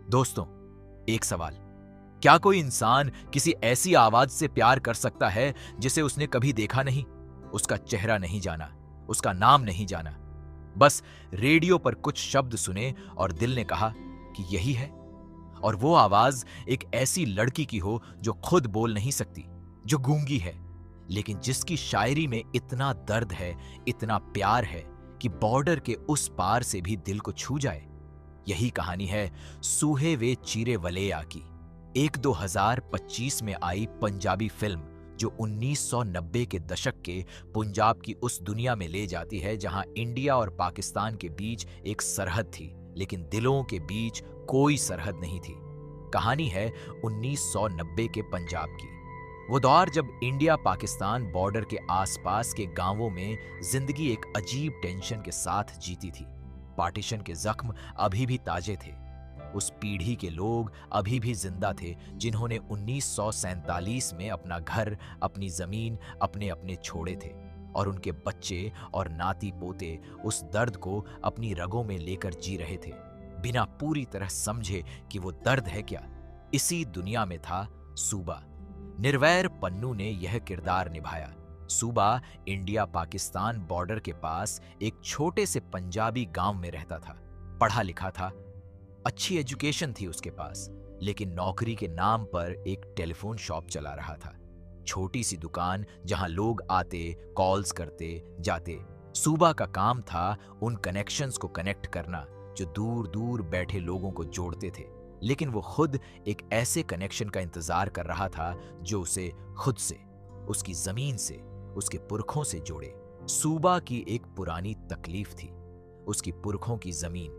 दोस्तों, एक सवाल, क्या कोई इंसान किसी ऐसी आवाज से प्यार कर सकता है जिसे उसने कभी देखा नहीं, उसका चेहरा नहीं जाना, उसका नाम नहीं जाना, बस रेडियो पर कुछ शब्द सुने और दिल ने कहा कि यही है? और वो आवाज एक ऐसी लड़की की हो जो खुद बोल नहीं सकती, जो गूंगी है, लेकिन जिसकी शायरी में इतना दर्द है, इतना प्यार है कि बॉर्डर के उस पार से भी दिल को छू जाए। यही कहानी है सूहे वे चीरे वलेया की, एक 2025 में आई पंजाबी फिल्म जो 1990 के दशक के पंजाब की उस दुनिया में ले जाती है जहां इंडिया और पाकिस्तान के बीच एक सरहद थी, लेकिन दिलों के बीच कोई सरहद नहीं थी। कहानी है 1990 के पंजाब की। वो दौर जब इंडिया पाकिस्तान बॉर्डर के आसपास के गांवों में जिंदगी एक अजीब टेंशन के साथ जीती थी। पार्टीशन के जख्म अभी भी ताजे थे। उस पीढ़ी के लोग अभी भी जिंदा थे जिन्होंने 1947 में अपना घर, अपनी जमीन अपने अपने छोड़े थे, और उनके बच्चे और नाती पोते उस दर्द को अपनी रगों में लेकर जी रहे थे, बिना पूरी तरह समझे कि वो दर्द है क्या। इसी दुनिया में था सूबा। निर्वैर पन्नू ने यह किरदार निभाया। सूबा इंडिया पाकिस्तान बॉर्डर के पास एक छोटे से पंजाबी गांव में रहता था। पढ़ा लिखा था, अच्छी एजुकेशन थी उसके पास, लेकिन नौकरी के नाम पर एक टेलीफोन शॉप चला रहा था। छोटी सी दुकान जहां लोग आते, कॉल्स करते जाते। सूबा का काम था उन कनेक्शंस को कनेक्ट करना जो दूर दूर बैठे लोगों को जोड़ते थे, लेकिन वो खुद एक ऐसे कनेक्शन का इंतजार कर रहा था जो उसे खुद से, उसकी जमीन से, उसके पुरखों से जोड़े। सूबा की एक पुरानी तकलीफ थी, उसकी पुरखों की जमीन,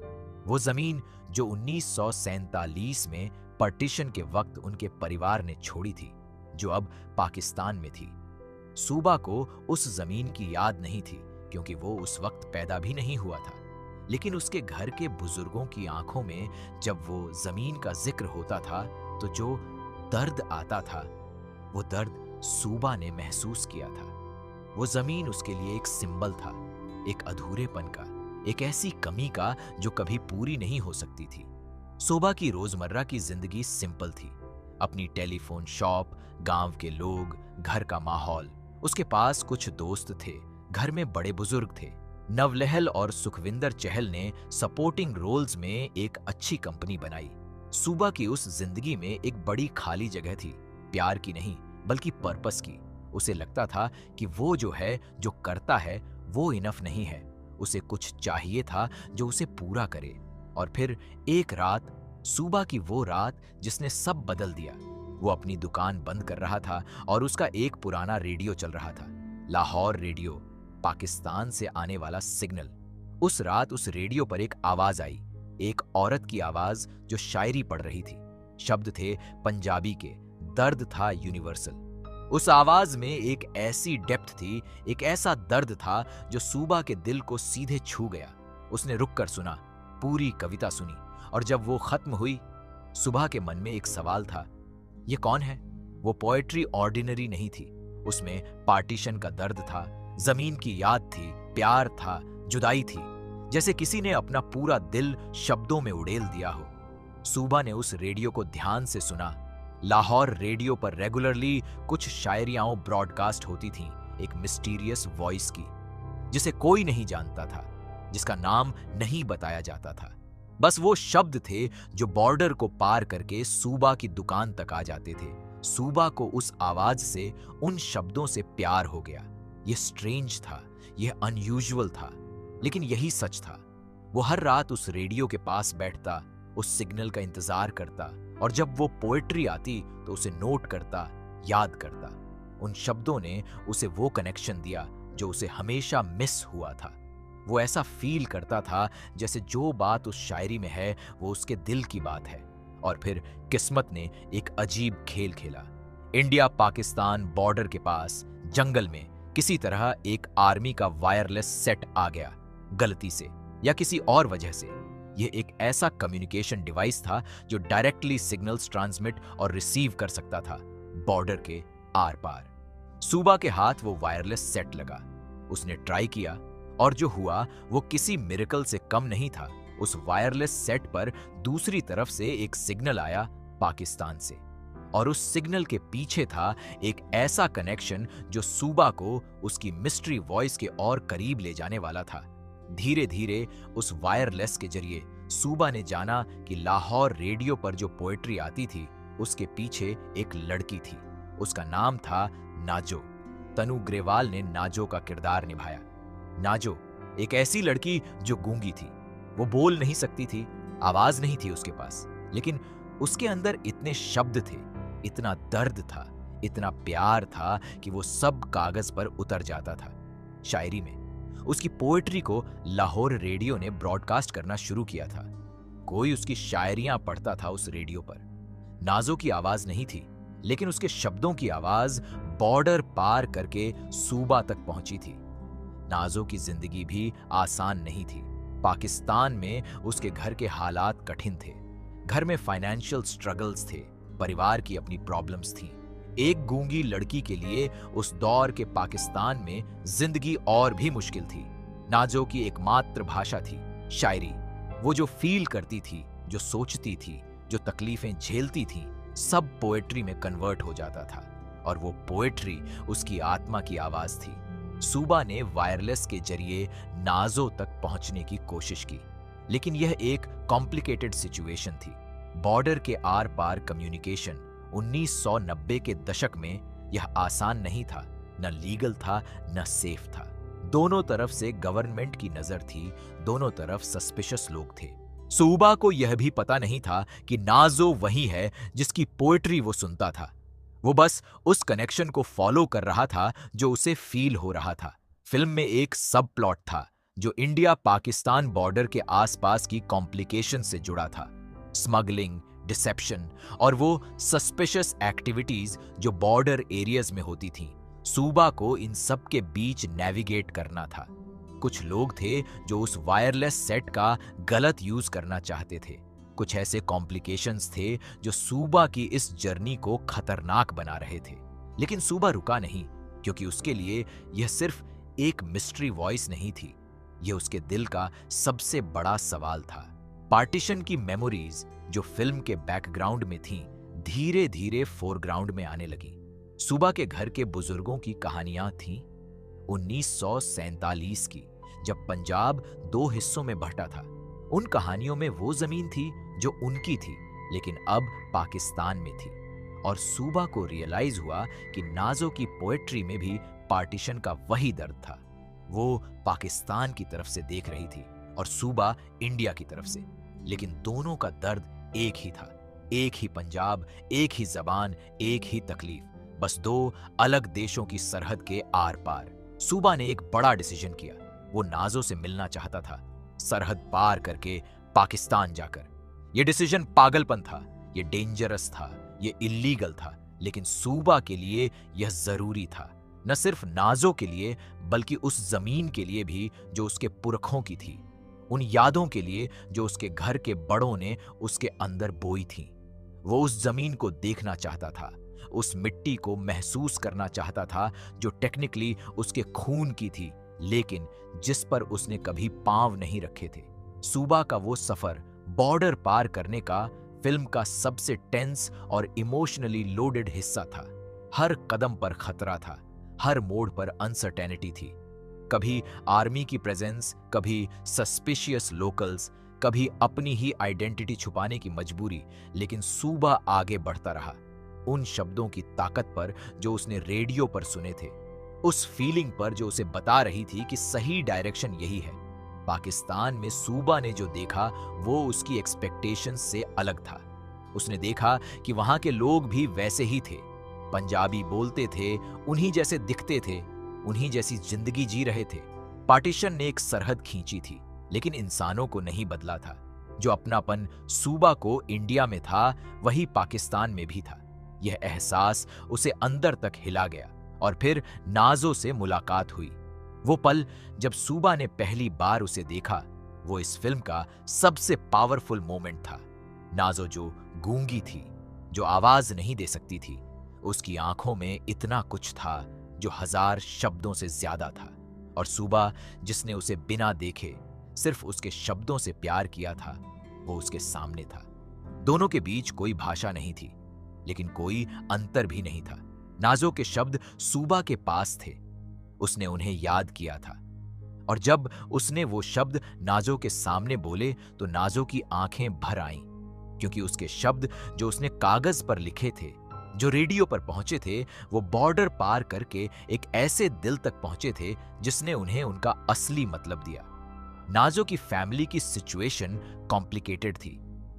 वो जमीन जो 1947 में पार्टीशन के वक्त उनके परिवार ने छोड़ी थी, जो अब पाकिस्तान में थी। सूबा को उस जमीन की याद नहीं थी क्योंकि वो उस वक्त पैदा भी नहीं हुआ था, लेकिन उसके घर के बुजुर्गों की आंखों में जब वो जमीन का जिक्र होता था तो जो दर्द आता था, वो दर्द सूबा ने महसूस किया था। वो जमीन उसके लिए एक सिंबल था, एक अधूरेपन का, एक ऐसी कमी का जो कभी पूरी नहीं हो सकती थी। सूबा की रोजमर्रा की जिंदगी सिंपल थी। अपनी टेलीफोन शॉप, गांव के लोग, घर का माहौल। उसके पास कुछ दोस्त थे, घर में बड़े बुजुर्ग थे। नवलहल और सुखविंदर चहल ने सपोर्टिंग रोल्स में एक अच्छी कंपनी बनाई। सूबा की उस जिंदगी में एक बड़ी खाली जगह थी, प्यार की नहीं बल्कि पर्पस की। उसे लगता था कि वो जो है, जो करता है, वो इनफ नहीं है। उसे कुछ चाहिए था जो उसे पूरा करे। और फिर एक रात, सूबा की वो रात जिसने सब बदल दिया। वो अपनी दुकान बंद कर रहा था और उसका एक पुराना रेडियो चल रहा था, लाहौर रेडियो, पाकिस्तान से आने वाला सिग्नल। उस रात उस रेडियो पर एक आवाज आई, एक औरत की आवाज जो शायरी पढ़ रही थी। शब्द थे पंजाबी के, दर्द था यूनिवर्सल। उस आवाज में एक ऐसी डेप्थ थी, एक ऐसा दर्द था जो सूबा के दिल को सीधे छू गया। उसने रुक कर सुना, पूरी कविता सुनी, और जब वो खत्म हुई, सुबह के मन में एक सवाल था, ये कौन है? वो पोएट्री ऑर्डिनरी नहीं थी, उसमें पार्टीशन का दर्द था, जमीन की याद थी, प्यार था, जुदाई थी, जैसे किसी ने अपना पूरा दिल शब्दों में उड़ेल दिया हो। सूबा ने उस रेडियो को ध्यान से सुना। लाहौर रेडियो पर रेगुलरली कुछ शायरियां ब्रॉडकास्ट होती थीं, एक मिस्टीरियस वॉइस की, जिसे कोई नहीं जानता था, जिसका नाम नहीं बताया जाता था। बस वो शब्द थे जो बॉर्डर को पार करके सूबा की दुकान तक आ जाते थे। सूबा को उस आवाज से, उन शब्दों से प्यार हो गया। ये स्ट्रेंज था, यह अनयूजुअल था, लेकिन यही सच था। वो हर रात उस रेडियो के पास बैठता, उस सिग्नल का इंतजार करता, और जब वो पोएट्री आती तो उसे नोट करता, याद करता। उन शब्दों ने उसे वो कनेक्शन दिया जो उसे हमेशा मिस हुआ था। वो ऐसा फील करता था जैसे जो बात उस शायरी में है वो उसके दिल की बात है। और फिर किस्मत ने एक अजीब खेल खेला। इंडिया पाकिस्तान बॉर्डर के पास जंगल में किसी तरह एक आर्मी का वायरलेस सेट आ गया, गलती से या किसी और वजह से। यह एक ऐसा कम्युनिकेशन डिवाइस था जो डायरेक्टली सिग्नल्स ट्रांसमिट और रिसीव कर सकता था बॉर्डर के आर पार। सूबा के हाथ वो वायरलेस सेट लगा। उसने ट्राई किया और जो हुआ वो किसी मिरेकल से कम नहीं था। उस वायरलेस सेट पर दूसरी तरफ से एक सिग्नल आया पाकिस्तान से, और उस सिग्नल के पीछे था एक ऐसा कनेक्शन जो सूबा को उसकी मिस्ट्री वॉइस के और करीब ले जाने वाला था। धीरे धीरे उस वायरलेस के जरिए सूबा ने जाना कि लाहौर रेडियो पर जो पोएट्री आती थी उसके पीछे एक लड़की थी। उसका नाम था नाजो। तनु ग्रेवाल ने नाजो का किरदार निभाया। नाजो एक ऐसी लड़की जो गूंगी थी। वो बोल नहीं सकती थी, आवाज नहीं थी उसके पास, लेकिन उसके अंदर इतने शब्द थे, इतना दर्द था, इतना प्यार था कि वो सब कागज पर उतर जाता था। शायरी में उसकी पोएट्री को लाहौर रेडियो ने ब्रॉडकास्ट करना शुरू किया था। कोई उसकी शायरियां पढ़ता था उस रेडियो पर। नाजो की आवाज नहीं थी, लेकिन उसके शब्दों की आवाज बॉर्डर पार करके सूबा तक पहुंची थी। नाजो की जिंदगी भी आसान नहीं थी। पाकिस्तान में उसके घर के हालात कठिन थे। घर में फाइनेंशियल स्ट्रगल्स थे, परिवार की अपनी प्रॉब्लम्स थीं। एक गूंगी लड़की के लिए उस दौर के पाकिस्तान में जिंदगी और भी मुश्किल थी। नाजो की एकमात्र भाषा थी शायरी। वो जो फील करती थी, जो सोचती थी, जो तकलीफें झेलती थी, सब पोएट्री में कन्वर्ट हो जाता था, और वो पोएट्री उसकी आत्मा की आवाज थी। सूबा ने वायरलेस के जरिए नाजो तक पहुंचने की कोशिश की, लेकिन यह एक कॉम्प्लिकेटेड सिचुएशन थी। बॉर्डर के आर पार कम्युनिकेशन 1990 के दशक में यह आसान नहीं था, न लीगल था, न सेफ था। दोनों तरफ से गवर्नमेंट की नजर थी, दोनों तरफ सस्पिशियस लोग थे। सूबा को यह भी पता नहीं था कि नाजो वही है जिसकी पोएट्री वो सुनता था। वो बस उस कनेक्शन को फॉलो कर रहा था जो उसे फील हो रहा था। फिल्म में एक सब प्लॉट था जो इंडिया पाकिस्तान बॉर्डर के आसपास की कॉम्प्लिकेशन से जुड़ा था। स्मगलिंग, डिसेप्शन और वो सस्पिशियस एक्टिविटीज जो बॉर्डर एरियाज में होती थीं। सूबा को इन सब के बीच नेविगेट करना था। कुछ लोग थे जो उस वायरलेस सेट का गलत यूज करना चाहते थे। कुछ ऐसे कॉम्प्लिकेशंस थे जो सूबा की इस जर्नी को खतरनाक बना रहे थे। लेकिन सूबा रुका नहीं, क्योंकि उसके लिए यह सिर्फ एक मिस्ट्री वॉइस नहीं थी, यह उसके दिल का सबसे बड़ा सवाल था। पार्टीशन की मेमोरीज जो फिल्म के बैकग्राउंड में थीं, धीरे धीरे फोरग्राउंड में आने लगी। सूबा के घर के बुजुर्गों की कहानियां थीं 1947 की, जब पंजाब 2 हिस्सों में बंटा था। उन कहानियों में वो जमीन थी जो उनकी थी, लेकिन अब पाकिस्तान में थी। और सूबा को रियलाइज हुआ कि नाजो की पोएट्री में भी पार्टीशन का वही दर्द था। वो पाकिस्तान की तरफ से देख रही थी और सूबा इंडिया की तरफ से, लेकिन दोनों का दर्द एक ही था। एक ही पंजाब, एक ही जबान, एक ही तकलीफ, बस 2 अलग देशों की सरहद के आर पार। सूबा ने एक बड़ा डिसीजन किया। वो नाजो से मिलना चाहता था, सरहद पार करके पाकिस्तान जाकर। यह डिसीजन पागलपन था, यह डेंजरस था, यह इल्लीगल था, लेकिन सूबा के लिए यह जरूरी था। न सिर्फ नाजो के लिए, बल्कि उस जमीन के लिए भी जो उसके पुरखों की थी, उन यादों के लिए जो उसके घर के बड़ों ने उसके अंदर बोई थी। वो उस जमीन को देखना चाहता था, उस मिट्टी को महसूस करना चाहता था जो टेक्निकली उसके खून की थी, लेकिन जिस पर उसने कभी पांव नहीं रखे थे। सूबा का वो सफर बॉर्डर पार करने का फिल्म का सबसे टेंस और इमोशनली लोडेड हिस्सा था। हर कदम पर खतरा था, हर मोड़ पर अनसर्टेनिटी थी। कभी आर्मी की प्रेजेंस, कभी सस्पिशियस लोकल्स, कभी अपनी ही आइडेंटिटी छुपाने की मजबूरी, लेकिन सूबा आगे बढ़ता रहा। उन शब्दों की ताकत पर जो उसने रेडियो पर सुने थे, उस फीलिंग पर जो उसे बता रही थी कि सही डायरेक्शन यही है। पाकिस्तान में सूबा ने जो देखा वो उसकी एक्सपेक्टेशंस से अलग था। उसने देखा कि वहां के लोग भी वैसे ही थे, पंजाबी बोलते थे, उन्हीं जैसे दिखते थे, उन्हीं जैसी जिंदगी जी रहे थे। पार्टीशन ने एक सरहद खींची थी, लेकिन इंसानों को नहीं बदला था। जो अपनापन सूबा को इंडिया में था, वही पाकिस्तान में भी था। यह एहसास उसे अंदर तक हिला गया। और फिर नाजो से मुलाकात हुई। वो पल जब सूबा ने पहली बार उसे देखा, वो इस फिल्म का सबसे पावरफुल मोमेंट था। नाजो जो गूंगी थी, जो आवाज नहीं दे सकती थी, उसकी आंखों में इतना कुछ था जो 1000 शब्दों से ज्यादा था। और सूबा जिसने उसे बिना देखे, सिर्फ उसके शब्दों से प्यार किया था, वो उसके सामने था। दोनों के बीच कोई भाषा नहीं थी, लेकिन कोई अंतर भी नहीं था। नाजो के शब्द सूबा के पास थे, उसने उन्हें याद किया था। और जब उसने वो शब्द नाजो के सामने बोले तो नाजो की आंखें भर आईं, क्योंकि उसके शब्द जो उसने कागज पर लिखे थे, जो रेडियो पर पहुंचे थे, वो बॉर्डर पार करके एक ऐसे दिल तक पहुंचे थे जिसने उन्हें उनका असली मतलब दिया। नाजो की फैमिली की सिचुएशन कॉम्प्लिकेटेड थी।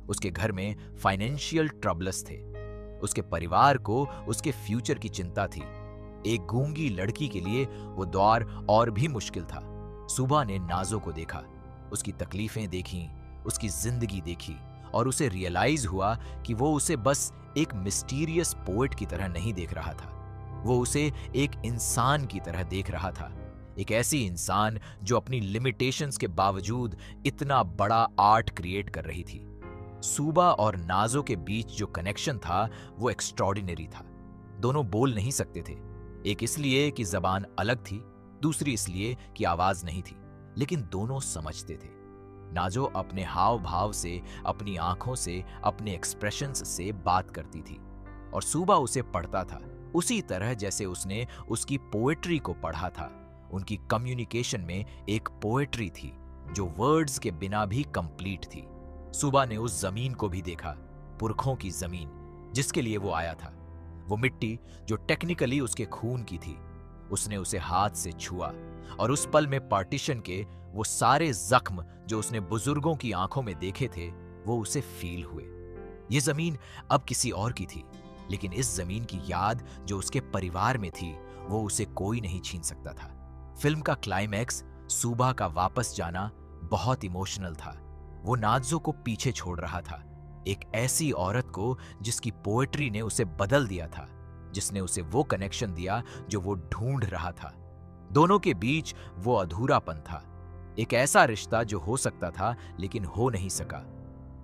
उसके घर में फाइनेंशियल ट्रबल्स थे। उसके परिवार को उसके फ्यूचर की चिंता थी। एक गूंगी लड़की के लिए वो दौर और भी मुश्किल था। सुबह ने नाजो को देखा, उसकी तकलीफें देखी, उसकी जिंदगी देखी, और उसे रियलाइज हुआ कि वो उसे बस एक मिस्टीरियस पोएट की तरह नहीं देख रहा था, वो उसे एक इंसान की तरह देख रहा था। एक ऐसी इंसान जो अपनी लिमिटेशंस के बावजूद इतना बड़ा आर्ट क्रिएट कर रही थी। सूबा और नाजो के बीच जो कनेक्शन था वो एक्स्ट्रॉर्डिनरी था। दोनों बोल नहीं सकते थे, एक इसलिए कि जबान अलग थी, दूसरी इसलिए कि आवाज नहीं थी, लेकिन दोनों समझते थे। नाजो अपने हाव भाव से, अपनी आंखों से, अपने एक्सप्रेशंस से बात करती थी, और सूबा उसे पढ़ता था उसी तरह जैसे उसने उसकी पोएट्री को पढ़ा था। उनकी कम्युनिकेशन में एक पोएट्री थी जो वर्ड्स के बिना भी कंप्लीट थी। सूबा ने उस जमीन को भी देखा, पुरखों की जमीन जिसके लिए वो आया था, वो मिट्टी जो टेक्निकली उसके खून की थी। उसने उसे हाथ से छुआ, और उस पल में पार्टीशन के वो सारे जख्म जो उसने बुजुर्गों की आंखों में देखे थे, वो उसे फील हुए। ये जमीन अब किसी और की थी, लेकिन इस जमीन की याद जो उसके परिवार में थी, वो उसे कोई नहीं छीन सकता था। फिल्म का क्लाइमैक्स, सूबा का वापस जाना, बहुत इमोशनल था। वो नाज़ो को पीछे छोड़ रहा था, एक ऐसी औरत को जिसकी पोएट्री ने उसे बदल दिया था, जिसने उसे वो कनेक्शन दिया जो वो ढूंढ रहा था। दोनों के बीच वो अधूरापन था, एक ऐसा रिश्ता जो हो सकता था लेकिन हो नहीं सका।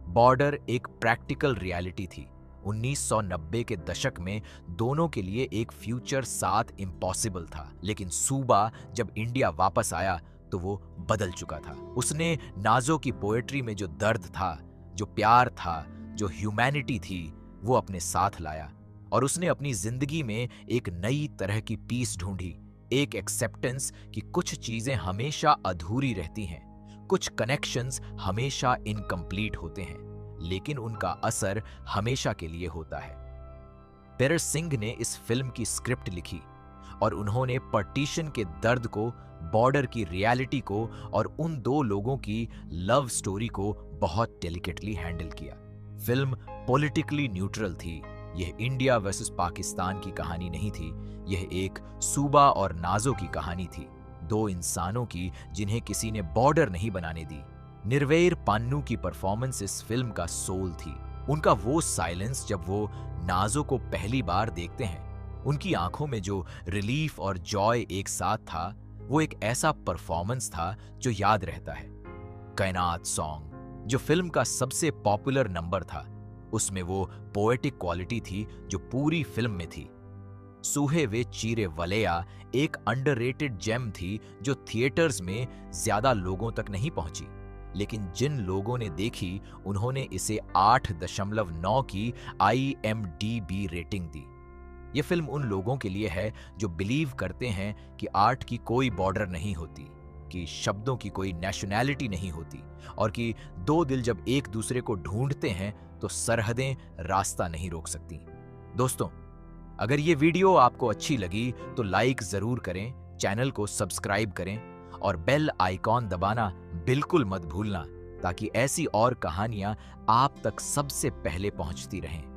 बॉर्डर एक प्रैक्टिकल रियलिटी थी। 1990 के दशक में दोनों के लिए एक फ्यूचर साथ इम्पॉसिबल था, लेकिन सूबा जब इंडिया वापस आया तो वो बदल चुका था। उसने नाज़ो की पोएट्री में जो दर्द था, जो प्यार था, जो ह्यूमैनिटी थी, वो अपने साथ लाया, और उसने अपनी जिंदगी में एक नई तरह की पीस ढूंढी, एक एक्सेप्टेंस कि कुछ चीजें हमेशा अधूरी रहती हैं, कुछ कनेक्शंस हमेशा इनकम्प्लीट होते हैं, लेकिन उनका असर हमेशा के लिए होता है। पेयर सिंह ने इस फिल्म की स्क्रिप्ट लिखी, और उन्होंने पार्टीशन के दर्द को, बॉर्डर की रियलिटी को, और उन दो लोगों की लव स्टोरी को बहुत डेलिकेटली हैंडल किया। फिल्म पॉलिटिकली न्यूट्रल थी। यह इंडिया वर्सेस पाकिस्तान की कहानी नहीं थी, यह एक सूबा और नाज़ो की कहानी थी, दो इंसानों की जिन्हें किसी ने बॉर्डर नहीं बनाने दी। निर्वैर पान्नू की परफॉर्मेंस इस फिल्म का सोल थी। उनका वो साइलेंस जब वो नाज़ो को पहली बार देखते हैं, उनकी आंखों में जो रिलीफ और जॉय एक साथ था, वो एक ऐसा परफॉर्मेंस था जो याद रहता है। कायनात सॉन्ग, जो फिल्म का सबसे पॉपुलर नंबर था, उसमें वो पोएटिक क्वालिटी थी जो पूरी फिल्म में थी। सूहे वे चीरे वलया एक अंडररेटेड जेम थी जो थिएटर्स में ज्यादा लोगों तक नहीं पहुंची, लेकिन जिन लोगों ने देखी उन्होंने इसे 8.9 की IMDb रेटिंग दी। ये फिल्म उन लोगों के लिए है जो बिलीव करते हैं कि आर्ट की कोई बॉर्डर नहीं होती, कि शब्दों की कोई नेशनैलिटी नहीं होती, और कि दो दिल जब एक दूसरे को ढूंढते हैं तो सरहदें रास्ता नहीं रोक सकती। दोस्तों, अगर ये वीडियो आपको अच्छी लगी तो लाइक जरूर करें, चैनल को सब्सक्राइब करें, और बेल आइकॉन दबाना बिल्कुल मत भूलना, ताकि ऐसी और कहानियां आप तक सबसे पहले पहुंचती रहें।